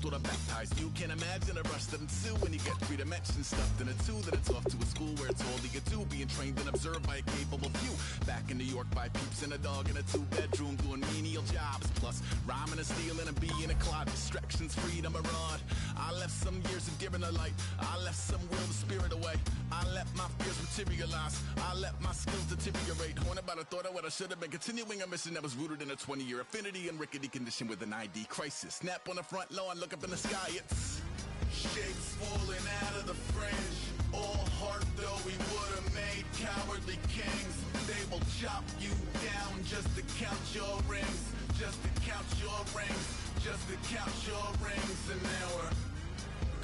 thought I baptized you. Can't imagine a rush that ensue when you get 3 dimensions stuffed in a 2. Then it's off to a school where it's all you get to. Being trained and observed by a capable few. Back in New York by peeps and a dog in a 2-bedroom doing menial jobs. Plus rhyming and stealing and being a clod. Distractions, freedom, a rod. I left some years of deer in the light. I left some will the spirit away. I let my fears materialize. I let my skills deteriorate. Haunted by the thought of what I should have been. Continuing a mission that was rooted in a 20-year affinity and rickety condition with an ID crisis. Snap on the front lawn, look up in the sky. It's shapes falling out of the fringe. All heart though we would have made cowardly kings. They will chop you down just to count your rings. Just to count your rings. Just to count your rings. And now we're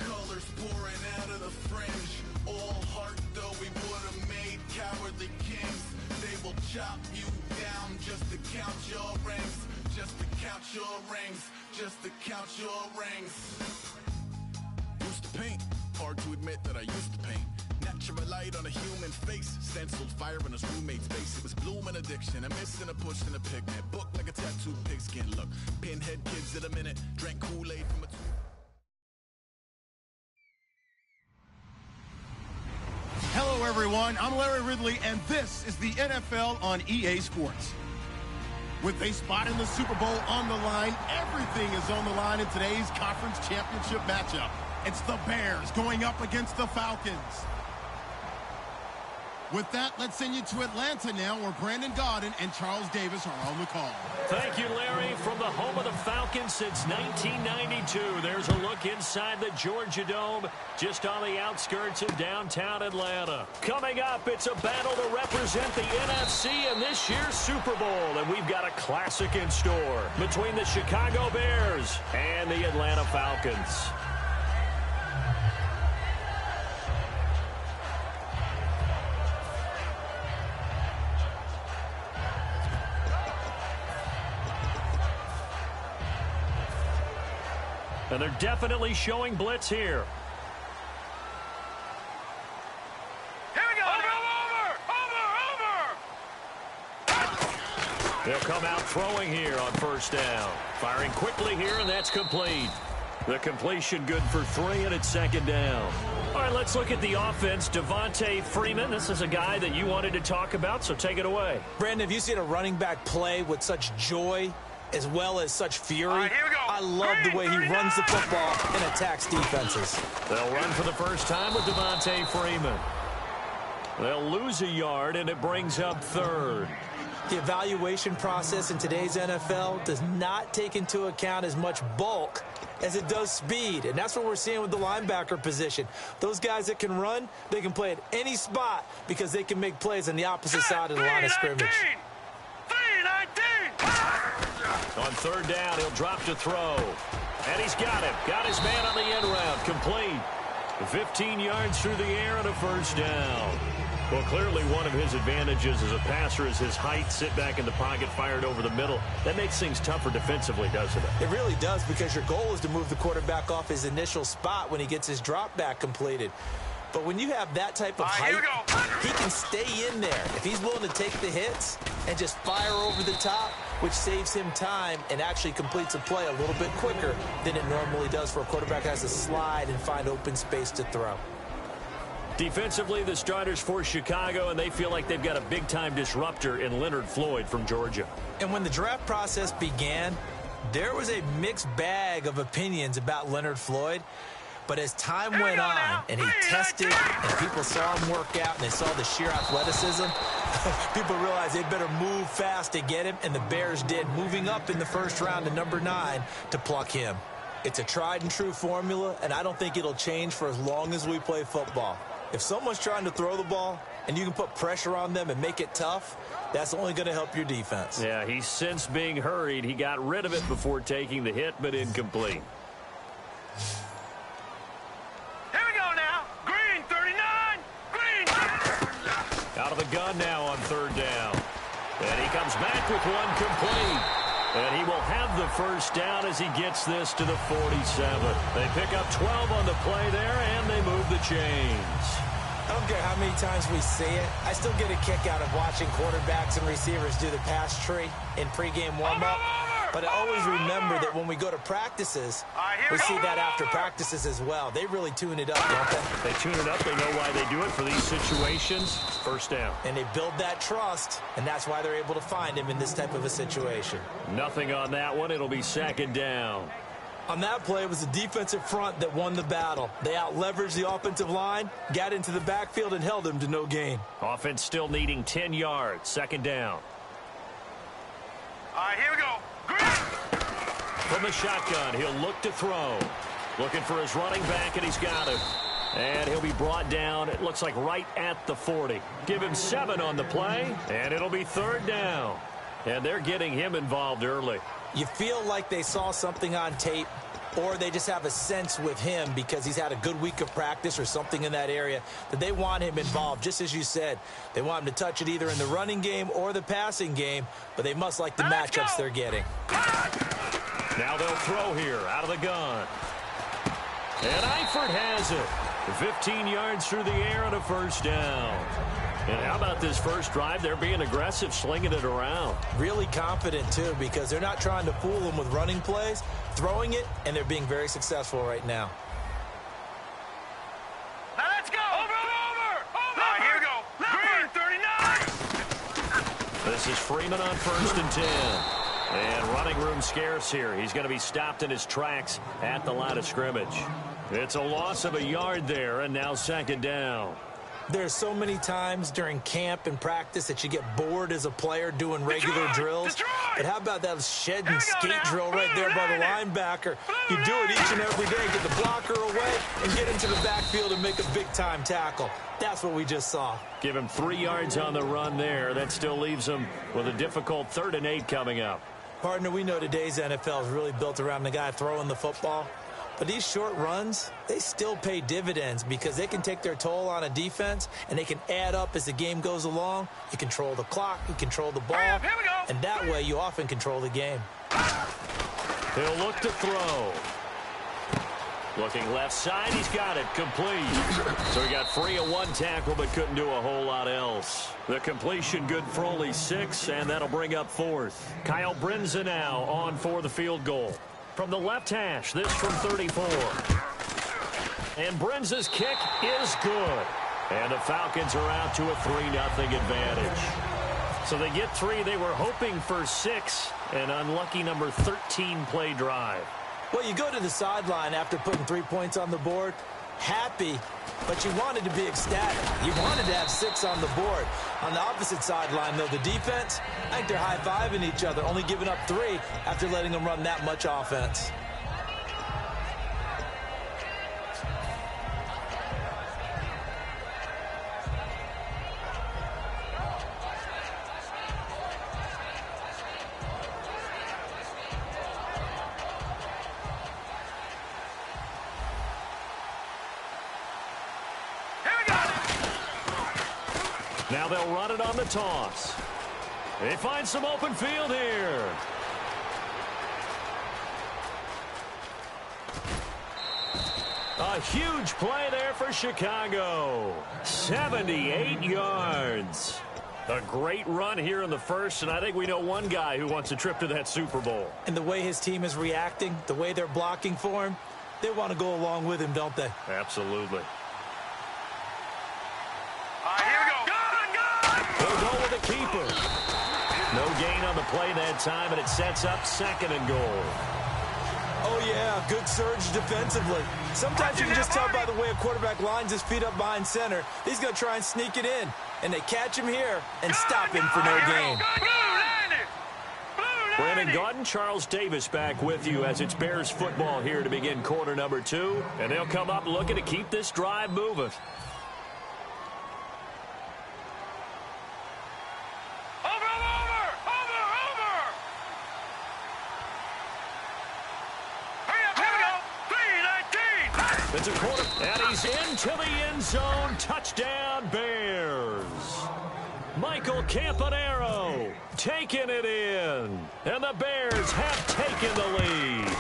colors pouring out of the fringe. All heart though we would have made cowardly kings. They will chop you down just to count your rings. Just to count your rings. Just to count your rings. Used to paint. Hard to admit that I used to paint. Natural light on a human face. Stenciled fire in his roommate's face. It was bloom and addiction. A miss and a push and a pigment. Book like a tattooed pigskin look. Pinhead kids in a minute. Drank Kool-Aid from a... Hello, everyone. I'm Larry Ridley, and this is the NFL on EA Sports. With a spot in the Super Bowl on the line, everything is on the line in today's conference championship matchup. It's the Bears going up against the Falcons. With that, let's send you to Atlanta now, where Brandon Gaudin and Charles Davis are on the call. Thank you, Larry. From the home of the Falcons since 1992, there's a look inside the Georgia Dome, just on the outskirts of downtown Atlanta. Coming up, it's a battle to represent the NFC in this year's Super Bowl, and we've got a classic in store between the Chicago Bears and the Atlanta Falcons. And they're definitely showing blitz here. Here we go. Over. They'll come out throwing here on first down. Firing quickly here, and that's complete. The completion good for 3, and it's second down. All right, let's look at the offense. Devontae Freeman, this is a guy that you wanted to talk about, so take it away. Brandon, have you seen a running back play with such joy as well as such fury? All right, here we go. I love the way he runs the football and attacks defenses. They'll run for the first time with Devontae Freeman. They'll lose a yard, and it brings up third. The evaluation process in today's NFL does not take into account as much bulk as it does speed, and that's what we're seeing with the linebacker position. Those guys that can run, they can play at any spot because they can make plays on the opposite side of the line of scrimmage. 3-19. On third down, he'll drop to throw. And he's got him. Got his man on the end route. Complete. 15 yards through the air and a first down. Well, clearly one of his advantages as a passer is his height. Sit back in the pocket, fired over the middle. That makes things tougher defensively, doesn't it? It really does, because your goal is to move the quarterback off his initial spot when he gets his drop back completed. But when you have that type of height, he can stay in there if he's willing to take the hits and just fire over the top, which saves him time and actually completes a play a little bit quicker than it normally does for a quarterback who has to slide and find open space to throw. Defensively, the starters for Chicago, and they feel like they've got a big-time disruptor in Leonard Floyd from Georgia. And when the draft process began, there was a mixed bag of opinions about Leonard Floyd. But as time went on and he tested and people saw him work out and they saw the sheer athleticism, people realized they better move fast to get him, and the Bears did, moving up in the first round to number 9 to pluck him. It's a tried-and-true formula, and I don't think it'll change for as long as we play football. If someone's trying to throw the ball and you can put pressure on them and make it tough, that's only going to help your defense. Yeah, he's since being hurried. He got rid of it before taking the hit, but incomplete. Here we go now. Green, 39. Green. Out of the gun now on third down. And he comes back with one complete. And he will have the first down as he gets this to the 47. They pick up 12 on the play there, and they move the chains. I don't care how many times we see it. I still get a kick out of watching quarterbacks and receivers do the pass tree in pregame warm-up. But I always remember that when we go to practices, we see that after practices as well. They really tune it up, don't they? They tune it up. They know why they do it for these situations. First down. And they build that trust, and that's why they're able to find him in this type of a situation. Nothing on that one. It'll be second down. On that play, it was the defensive front that won the battle. They out-leveraged the offensive line, got into the backfield, and held him to no gain. Offense still needing 10 yards. Second down. All right, here we go. From the shotgun, he'll look to throw. Looking for his running back, and he's got him. And he'll be brought down, it looks like right at the 40. Give him 7 on the play, and it'll be third down. And they're getting him involved early. You feel like they saw something on tape, or they just have a sense with him because he's had a good week of practice or something in that area that they want him involved. Just as you said, they want him to touch it either in the running game or the passing game, but they must like the matchups they're getting. Now they'll throw here out of the gun. And Eifert has it. 15 yards through the air and a first down. And how about this first drive? They're being aggressive, slinging it around. Really confident, too, because they're not trying to fool them with running plays, throwing it, and they're being very successful right now. Now let's go. Over. All right, here we go. Green 39. This is Freeman on first and 10. And running room scarce here. He's going to be stopped in his tracks at the line of scrimmage. It's a loss of a yard there, and now second down. There's so many times during camp and practice that you get bored as a player doing regular drills. But how about that shed and skate drill right there by the linebacker? You do it each and every day. Get the blocker away and get into the backfield and make a big-time tackle. That's what we just saw. Give him 3 yards on the run there. That still leaves him with a difficult 3rd and 8 coming up. Partner, we know today's NFL is really built around the guy throwing the football. But these short runs, they still pay dividends because they can take their toll on a defense and they can add up as the game goes along. You control the clock, you control the ball, and that way you often control the game. He'll look to throw. Looking left side, he's got it, complete. So he got free of 1 tackle but couldn't do a whole lot else. The completion good for only 6, and that'll bring up 4th. Kyle Brinza now on for the field goal. From the left hash, this from 34. And Brinza's kick is good. And the Falcons are out to a 3-0 advantage. So they get 3. They were hoping for 6. An unlucky number 13 play drive. Well, you go to the sideline after putting 3 points on the board, happy, but you wanted to be ecstatic. You wanted to have 6 on the board. On the opposite sideline, though, the defense, I think they're high-fiving each other, only giving up 3 after letting them run that much offense. Now they'll run it on the toss. They find some open field here. A huge play there for Chicago. 78 yards. A great run here in the first, and I think we know one guy who wants a trip to that Super Bowl. And the way his team is reacting, the way they're blocking for him, they want to go along with him, don't they? Absolutely. Here we go. They'll go with a keeper. No gain on the play that time, and it sets up 2nd and goal. Oh, yeah, good surge defensively. Sometimes you can just tell by the way a quarterback lines his feet up behind center. He's going to try and sneak it in, and they catch him here and stop him for no gain. Brandon Gaudin, Charles Davis back with you as it's Bears football here to begin quarter number 2. And they'll come up looking to keep this drive moving. It's a quarter, and he's into the end zone. Touchdown, Bears. Michael Campanaro taking it in, and the Bears have taken the lead.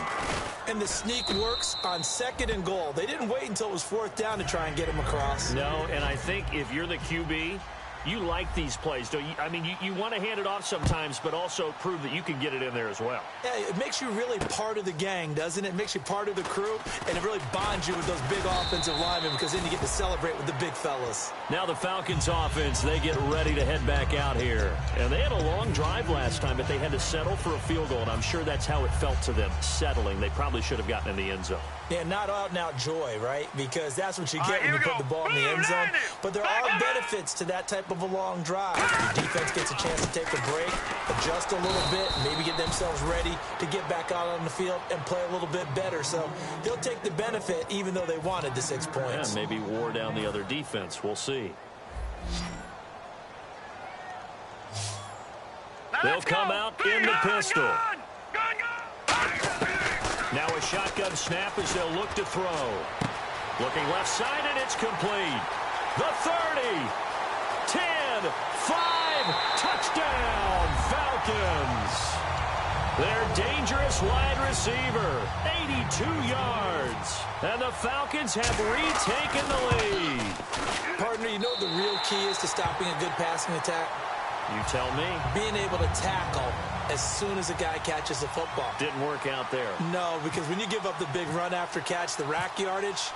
And the sneak works on 2nd and goal. They didn't wait until it was 4th down to try and get him across. No, and I think if you're the QB, You like these plays, don't you? I mean, you want to hand it off sometimes, but also prove that you can get it in there as well. Yeah, it makes you really part of the gang, doesn't it? It makes you part of the crew, and it really bonds you with those big offensive linemen because then you get to celebrate with the big fellas. Now the Falcons offense, they get ready to head back out here. And they had a long drive last time, but they had to settle for a field goal, and I'm sure that's how it felt to them, settling. They probably should have gotten in the end zone. Yeah, not out-and-out joy, right? Because that's what you get when you put the ball in the end zone. But there are benefits to that type of a long drive. Your defense gets a chance to take a break, adjust a little bit, maybe get themselves ready to get back out on the field and play a little bit better. So they'll take the benefit even though they wanted the 6 points. Yeah, maybe wore down the other defense. We'll see. They'll come out in the pistol. Now a shotgun snap as they'll look to throw. Looking left side, and it's complete. The 30, 10, 5, touchdown, Falcons. Their dangerous wide receiver, 82 yards. And the Falcons have retaken the lead. Partner, you know what the real key is to stopping a good passing attack? You tell me. Being able to tackle as soon as a guy catches the football. Didn't work out there. No, because when you give up the big run after catch, the rack yardage,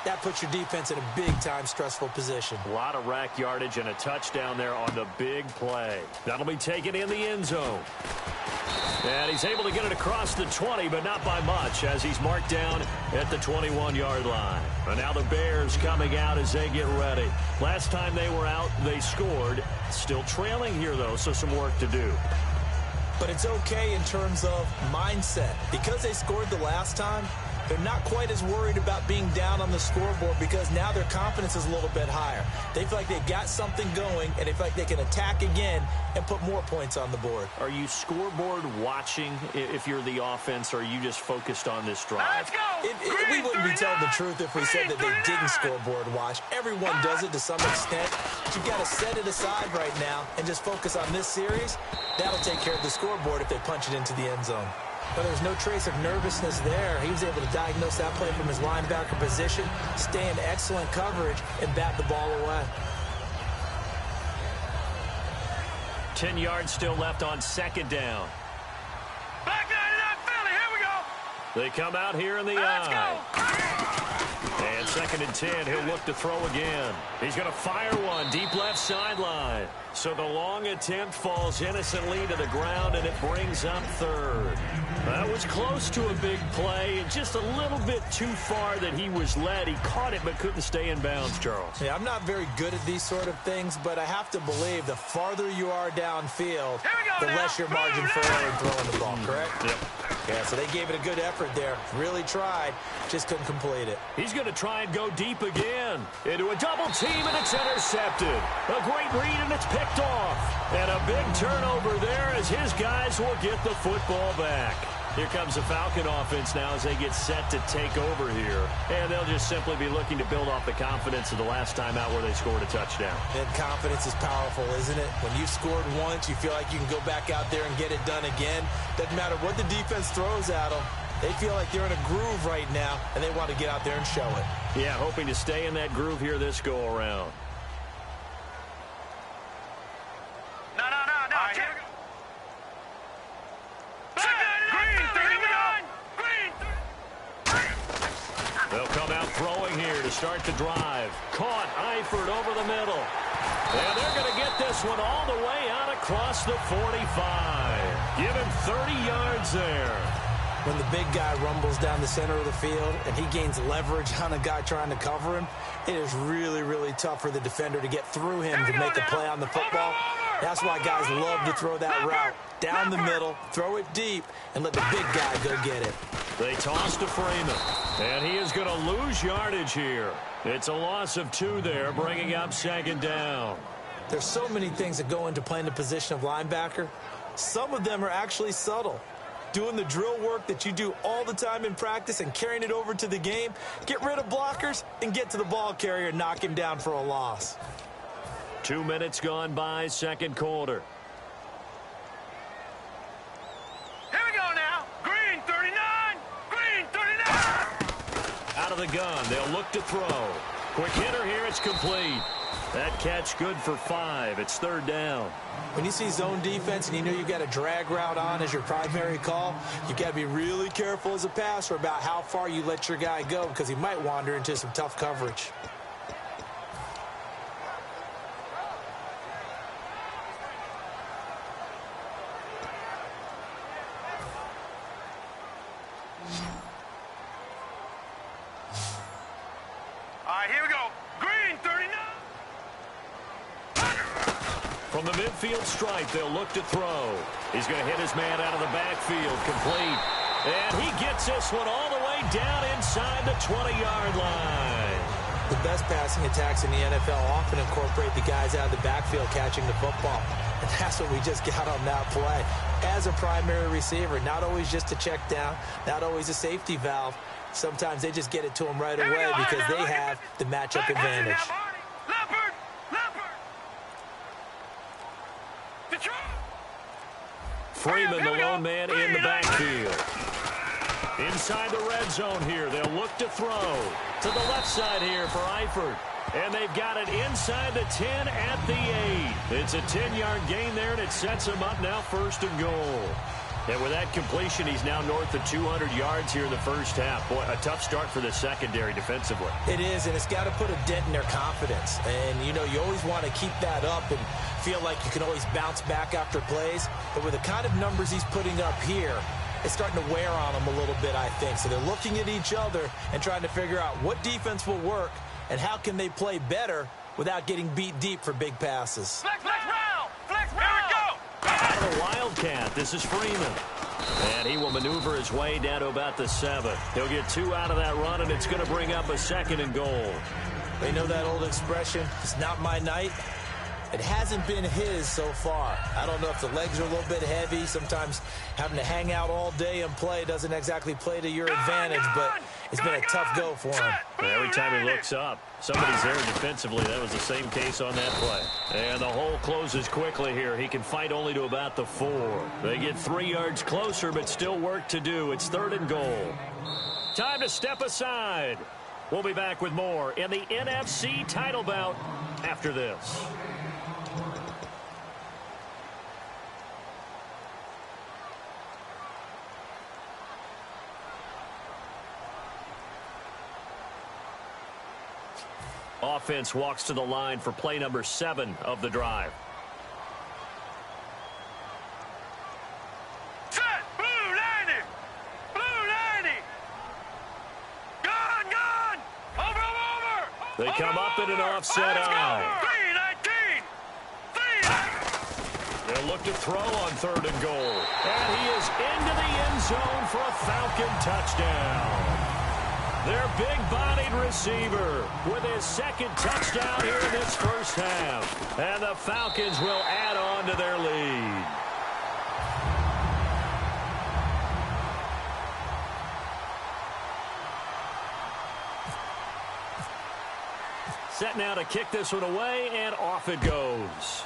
that puts your defense in a big-time stressful position. A lot of rack yardage and a touchdown there on the big play. That'll be taken in the end zone. And he's able to get it across the 20, but not by much, as he's marked down at the 21-yard line. And now the Bears coming out as they get ready. Last time they were out, they scored. Still trailing here, though, so some work to do. But it's okay in terms of mindset. Because they scored the last time, they're not quite as worried about being down on the scoreboard because now their confidence is a little bit higher. They feel like they've got something going, and they feel like they can attack again and put more points on the board. Are you scoreboard watching if you're the offense, or are you just focused on this drive? Let's go! We wouldn't be telling the truth if we said that they didn't scoreboard watch. Everyone does it to some extent. But you've got to set it aside right now and just focus on this series. That'll take care of the scoreboard if they punch it into the end zone. But there's no trace of nervousness there. He was able to diagnose that play from his linebacker position, stay in excellent coverage, and bat the ball away. 10 yards still left on second down. Back out of that Philly. Here we go. They come out here in the Let's eye. go. And second and 10, he'll look to throw again. He's going to fire one deep left sideline. So the long attempt falls innocently to the ground, and it brings up third. That was close to a big play, and just a little bit too far that he was led. He caught it but couldn't stay in bounds, Charles. Yeah, I'm not very good at these sort of things, but I have to believe the farther you are downfield, the less your margin for error in throwing the ball, correct? Yep. Yeah, so they gave it a good effort there. Really tried, just couldn't complete it. He's going to try and go deep again. Into a double team, and it's intercepted. A great read, and it's picked off. And a big turnover there as his guys will get the football back. Here comes the Falcon offense now as they get set to take over here. And they'll just simply be looking to build off the confidence of the last time out where they scored a touchdown. And confidence is powerful, isn't it? When you've scored once, you feel like you can go back out there and get it done again. Doesn't matter what the defense throws at them. They feel like they're in a groove right now, and they want to get out there and show it. Yeah, hoping to stay in that groove here this go-around. No. Here we go. They'll come out throwing here to start the drive. Caught Eifert over the middle. And they're going to get this one all the way out across the 45. Give him 30 yards there. When the big guy rumbles down the center of the field and he gains leverage on a guy trying to cover him, it is really, really tough for the defender to get through him to make a play on the football. That's why guys love to throw that route. Down the middle, throw it deep, and let the big guy go get it. They toss to Freeman, and he is going to lose yardage here. It's a loss of 2 there, bringing up second down. There's so many things that go into playing the position of linebacker. Some of them are actually subtle. Doing the drill work that you do all the time in practice and carrying it over to the game. Get rid of blockers and get to the ball carrier and knock him down for a loss. 2 minutes gone by, second quarter. Here we go now. Green 39. Green 39. Out of the gun, they'll look to throw. Quick hitter here, it's complete. That catch good for 5. It's 3rd down. When you see zone defense and you know you've got a drag route on as your primary call, you've got to be really careful as a passer about how far you let your guy go because he might wander into some tough coverage. All right, here we go. Green, 39. From the midfield stripe, they'll look to throw. He's going to hit his man out of the backfield, complete. And he gets this one all the way down inside the 20-yard line. The best passing attacks in the NFL often incorporate the guys out of the backfield catching the football. And that's what we just got on that play. As a primary receiver, not always just a check down, not always a safety valve. Sometimes they just get it to him right away because they have the matchup advantage. Freeman, the lone man in the backfield. Inside the red zone here, they'll look to throw. To the left side here for Eifert. And they've got it inside the 10 at the 8. It's a 10-yard gain there, and it sets them up now 1st and goal. And with that completion, he's now north of 200 yards here in the first half. Boy, a tough start for the secondary defensively. It is, and it's got to put a dent in their confidence. And, you know, you always want to keep that up and feel like you can always bounce back after plays. But with the kind of numbers he's putting up here, it's starting to wear on them a little bit, I think. So they're looking at each other and trying to figure out what defense will work and how can they play better without getting beat deep for big passes. Flex round! Flex round! Here we go! Out of the Wildcat, this is Freeman. And he will maneuver his way down to about the 7. He'll get 2 out of that run, and it's going to bring up a 2nd and goal. They know that old expression, it's not my night. It hasn't been his so far. I don't know if the legs are a little bit heavy. Sometimes having to hang out all day and play doesn't exactly play to your advantage, but it's been a tough go for him. Every time he looks up, somebody's there defensively. That was the same case on that play. And the hole closes quickly here. He can fight only to about the 4. They get 3 yards closer, but still work to do. It's 3rd and goal. Time to step aside. We'll be back with more in the NFC title bout after this. Offense walks to the line for play number 7 of the drive. Set! Blue 90! Blue 90! Gone! Over! They come up in an offset eye. 319! They'll look to throw on 3rd and goal. And he is into the end zone for a Falcon touchdown. Their big-bodied receiver with his 2nd touchdown here in this first half. And the Falcons will add on to their lead. Set now to kick this one away, and off it goes.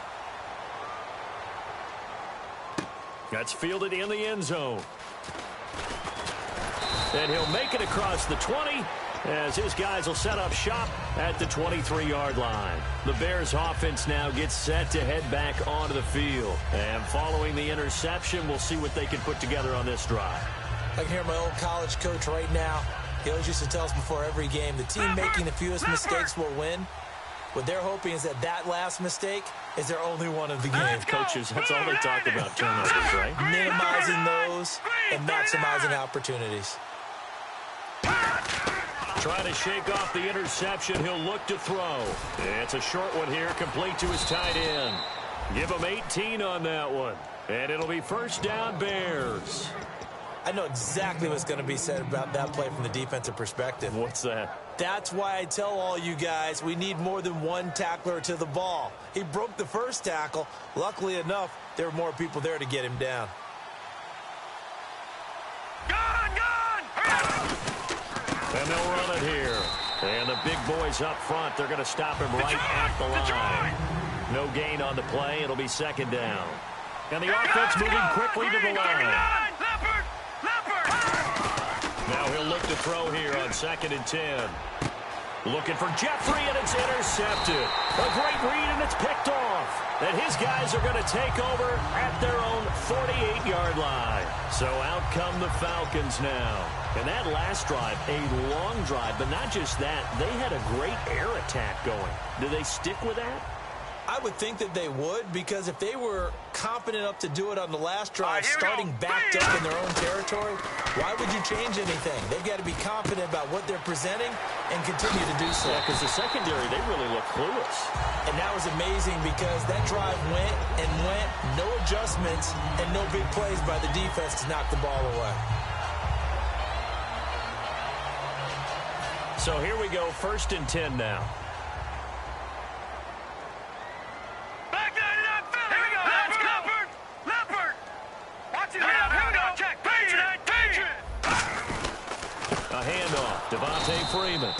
That's fielded in the end zone. And he'll make it across the 20 as his guys will set up shop at the 23-yard line. The Bears offense now gets set to head back onto the field. And following the interception, we'll see what they can put together on this drive. I can hear my old college coach right now. He always used to tell us before every game, the team making the fewest mistakes will win. What they're hoping is that last mistake is their only one of the game. Coaches, that's all they talk about, turnovers, right? Minimizing those and maximizing opportunities. Trying to shake off the interception. He'll look to throw. It's a short one here, complete to his tight end. Give him 18 on that one. And it'll be 1st down Bears. I know exactly what's going to be said about that play from the defensive perspective. What's that? That's why I tell all you guys we need more than one tackler to the ball. He broke the first tackle. Luckily enough, there were more people there to get him down. And they'll run it here. And the big boys up front, they're going to stop him right at the line. No gain on the play. It'll be 2nd down. And the offense moving quickly to the line. Now he'll look to throw here on 2nd and 10. Looking for Jeffrey, and it's intercepted. A great read, and it's picked off. And his guys are going to take over at their own 48-yard line. So out come the Falcons now. And that last drive, a long drive, but not just that. They had a great air attack going. Do they stick with that? I would think that they would, because if they were confident enough to do it on the last drive, starting backed up in their own territory, why would you change anything? They've got to be confident about what they're presenting and continue to do so. Yeah, because the secondary, they really look clueless. And that was amazing because that drive went and went, no adjustments, and no big plays by the defense to knock the ball away. So here we go, 1st and 10 now. A handoff, Devontae Freeman.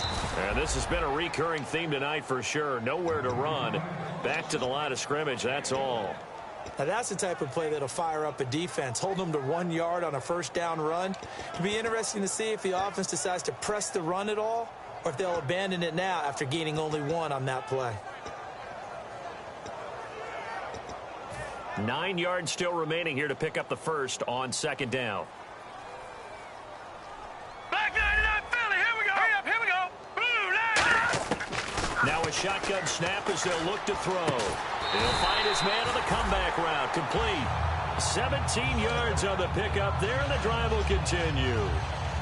And this has been a recurring theme tonight for sure. Nowhere to run. Back to the line of scrimmage, that's all. Now that's the type of play that'll fire up a defense. Hold them to 1 yard on a first down run. It'll be interesting to see if the offense decides to press the run at all, or if they'll abandon it now after gaining only 1 on that play. 9 yards still remaining here to pick up the first on 2nd down. Now a shotgun snap as they'll look to throw. He'll find his man on the comeback route. Complete. 17 yards on the pickup there, and the drive will continue.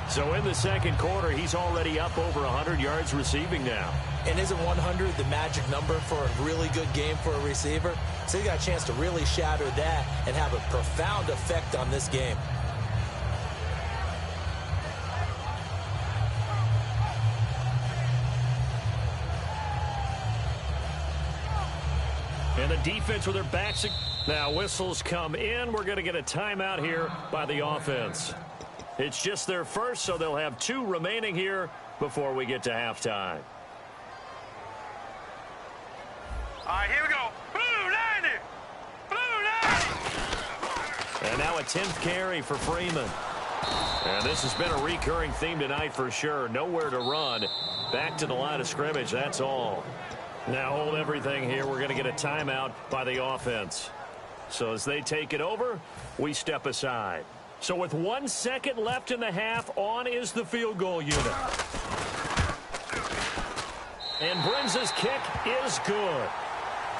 So in the second quarter, he's already up over 100 yards receiving now. And isn't 100 the magic number for a really good game for a receiver? So he got a chance to really shatter that and have a profound effect on this game. And the defense with their backs. Now whistles come in. We're going to get a timeout here by the offense. It's just their first, so they'll have 2 remaining here before we get to halftime. All right, here we go. Blue 90. Blue 90. And now a 10th carry for Freeman. And this has been a recurring theme tonight for sure. Nowhere to run. Back to the line of scrimmage, that's all. Now hold everything here. We're going to get a timeout by the offense. So as they take it over, we step aside. So with 1 second left in the half, on is the field goal unit. And Brinza's kick is good.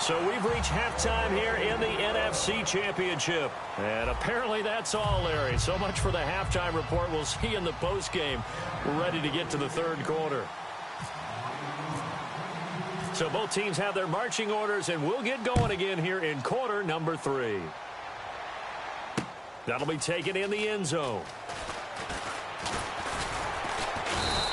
So we've reached halftime here in the NFC Championship. And apparently that's all, Larry. So much for the halftime report. We'll see you in the postgame. We're ready to get to the third quarter. So both teams have their marching orders, and we'll get going again here in quarter number 3. That'll be taken in the end zone.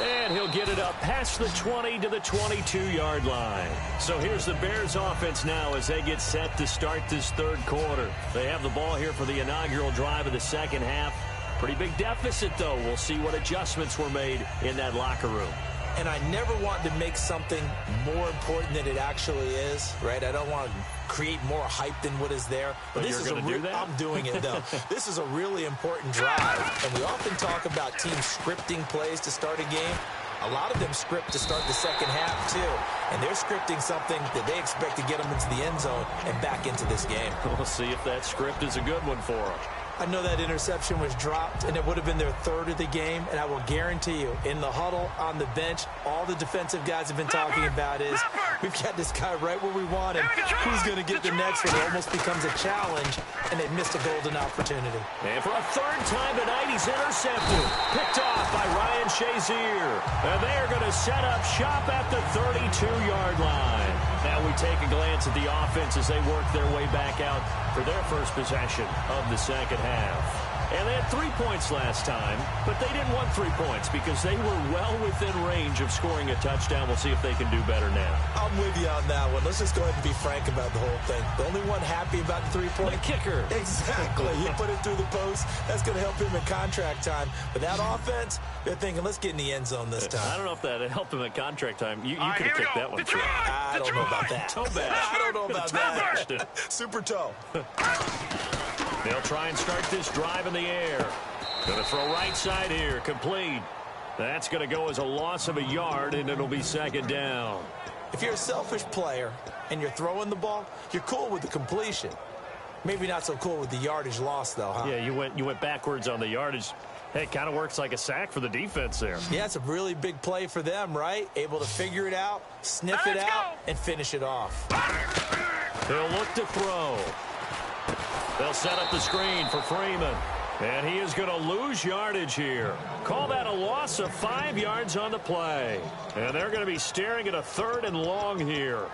And he'll get it up past the 20 to the 22-yard line. So here's the Bears offense now as they get set to start this third quarter. They have the ball here for the inaugural drive of the second half. Pretty big deficit, though. We'll see what adjustments were made in that locker room. And I never want to make something more important than it actually is, right? I don't want to create more hype than what is there. But this is I'm doing it, though. This is a really important drive. And we often talk about teams scripting plays to start a game. A lot of them script to start the second half, too. And they're scripting something that they expect to get them into the end zone and back into this game. We'll see if that script is a good one for them. I know that interception was dropped, and it would have been their 3rd of the game, and I will guarantee you, in the huddle, on the bench, all the defensive guys have been talking about is, we've got this guy right where we want him. Who's going to get the next one? It almost becomes a challenge, and they missed a golden opportunity. And for a 3rd time tonight, he's intercepted. Picked off by Ryan Shazier. And they are going to set up shop at the 32-yard line. Now we take a glance at the offense as they work their way back out for their first possession of the second half. And they had 3 points last time, but they didn't want 3 points because they were well within range of scoring a touchdown. We'll see if they can do better now. I'm with you on that one. Let's just go ahead and be frank about the whole thing. The only one happy about the 3-point. The kicker. Exactly. He put it through the post. That's going to help him in contract time. But that offense, they're thinking, let's get in the end zone this time. I don't know if that helped him at contract time. You could have kicked that one. I don't know about that. Toe bad. I don't know about that. Super toe. They'll try and start this drive in the air. Going to throw right side here. Complete. That's going to go as a loss of a yard, and it'll be second down. If you're a selfish player and you're throwing the ball, you're cool with the completion. Maybe not so cool with the yardage loss, though, huh? Yeah, you went backwards on the yardage. Hey, it kind of works like a sack for the defense there. Yeah, it's a really big play for them, right? Able to figure it out, sniff it out, and finish it off. They'll look to throw. They'll set up the screen for Freeman. And he is going to lose yardage here. Call that a loss of 5 yards on the play. And they're going to be staring at a 3rd and long here.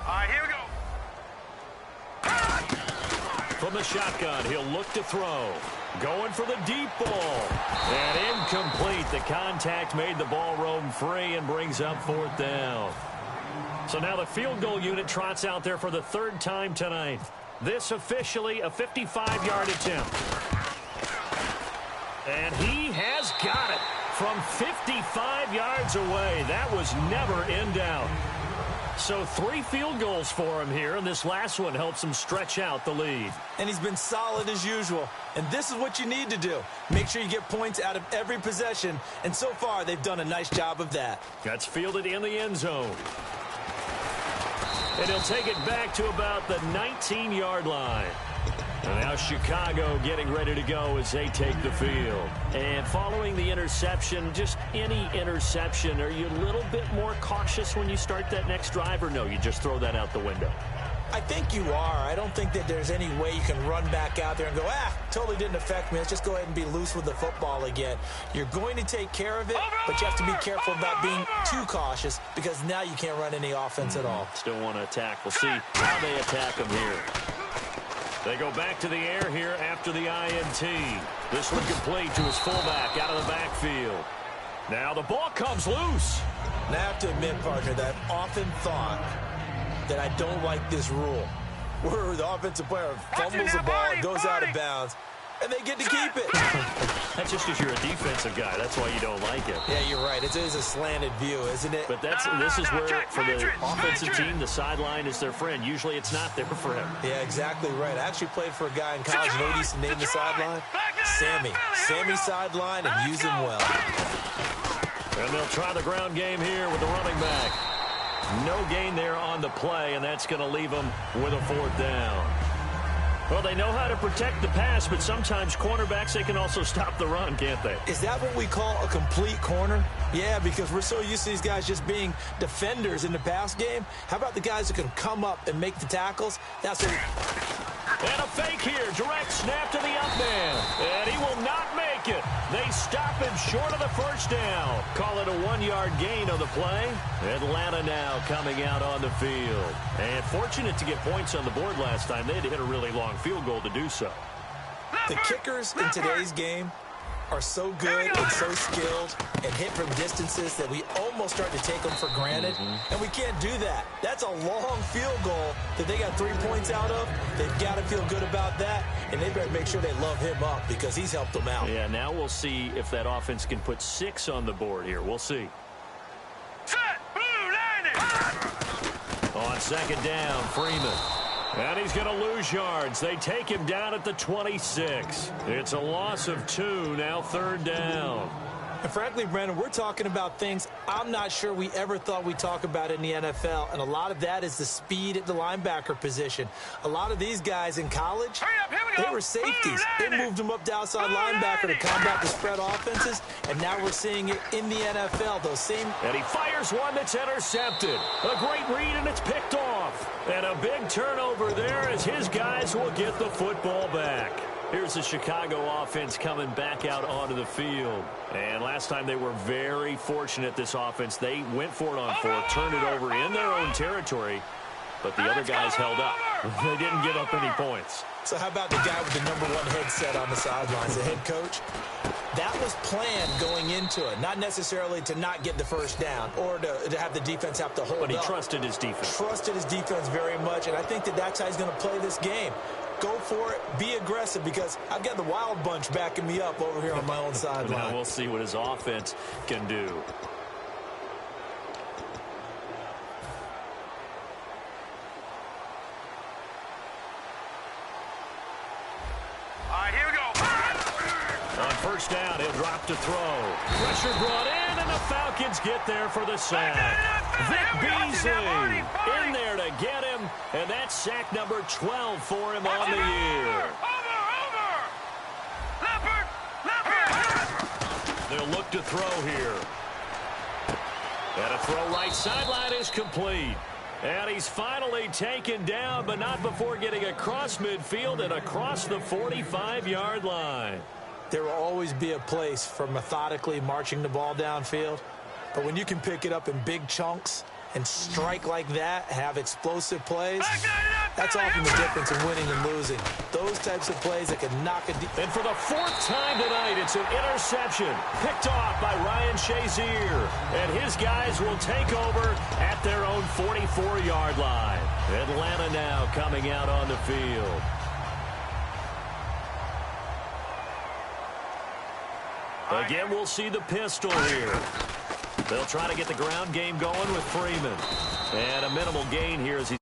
All right, here we go. From the shotgun, he'll look to throw. Going for the deep ball. And incomplete. The contact made the ball roam free and brings up 4th down. So now the field goal unit trots out there for the 3rd time tonight. This officially a 55-yard attempt. And he has got it from 55 yards away. That was never in doubt. So 3 field goals for him here, and this last one helps him stretch out the lead. And he's been solid as usual. And this is what you need to do. Make sure you get points out of every possession. And so far, they've done a nice job of that. That's fielded in the end zone. And he'll take it back to about the 19-yard line. And now Chicago getting ready to go as they take the field. And following the interception, just any interception, are you a little bit more cautious when you start that next drive, or no, you just throw that out the window? I think you are. I don't think that there's any way you can run back out there and go, totally didn't affect me. Let's just go ahead and be loose with the football again. You're going to take care of it, but you have to be careful about being too cautious because now you can't run any offense at all. Still want to attack. We'll see how they attack them here. They go back to the air here after the INT. This one complete to his fullback out of the backfield. Now the ball comes loose. And I have to admit, partner, that I've often thought that I don't like this rule where the offensive player fumbles the ball, goes out of bounds, and they get to keep it. That's just because you're a defensive guy. That's why you don't like it. Yeah, you're right. It is a slanted view, isn't it? But this is where, for the offensive team, the sideline is their friend. Usually it's not there for him. Yeah, exactly right. I actually played for a guy in college. You know what he used to name the sideline? Sammy. Sammy sideline, and use him well. And they'll try the ground game here with the running back. No gain there on the play, and that's going to leave them with a 4th down. Well, they know how to protect the pass, but sometimes cornerbacks, they can also stop the run, can't they? Is that what we call a complete corner? Yeah, because we're so used to these guys just being defenders in the pass game. How about the guys that can come up and make the tackles? That's what. And a fake here. Direct snap to the up man. And he will not make it. They stop him short of the 1st down. Call it a 1-yard gain on the play. Atlanta now coming out on the field. And fortunate to get points on the board last time. They had to hit a really long field goal to do so. The kickers in today's game are so good and so skilled and hit from distances that we almost start to take them for granted. And we can't do that. That's a long field goal that they got 3 points out of. They've got to feel good about that, and they better make sure they love him up because he's helped them out. Yeah, now we'll see if that offense can put 6 on the board here. We'll see. Set, blue, landing. On 2nd down, Freeman. And he's going to lose yards. They take him down at the 26. It's a loss of 2, now 3rd down. And frankly, Brandon, we're talking about things I'm not sure we ever thought we'd talk about in the NFL, and a lot of that is the speed at the linebacker position. A lot of these guys in college, they were safeties. They moved them up to outside linebacker to combat the spread offenses, and now we're seeing it in the NFL. Those same. And he fires one that's intercepted. A great read, and it's picked off. And a big turnover there as his guys will get the football back. Here's the Chicago offense coming back out onto the field. And last time they were very fortunate, this offense. They went for it on 4th, turned it over in their own territory, but the other guys held up. They didn't give up any points. So how about the guy with the #1 headset on the sidelines, the head coach? That was planned going into it, not necessarily to not get the 1st down or to have the defense have to hold up. But he trusted his defense. Trusted his defense very much, and I think that that's how he's going to play this game. Go for it. Be aggressive because I've got the Wild Bunch backing me up over here on my own sideline. Now we'll see what his offense can do. first down. He'll drop to throw. Pressure brought in, and the Falcons get there for the sack. Vic Beasley in there to get him, and that's sack number 12 for him on the year. They'll look to throw here. And a throw right sideline is complete. And he's finally taken down, but not before getting across midfield and across the 45-yard line. There will always be a place for methodically marching the ball downfield. But when you can pick it up in big chunks and strike like that, have explosive plays, that's often the difference in winning and losing. Those types of plays that can knock a... And for the 4th time tonight, it's an interception picked off by Ryan Shazier. And his guys will take over at their own 44-yard line. Atlanta now coming out on the field. Again, we'll see the pistol here. They'll try to get the ground game going with Freeman. And a minimal gain here as he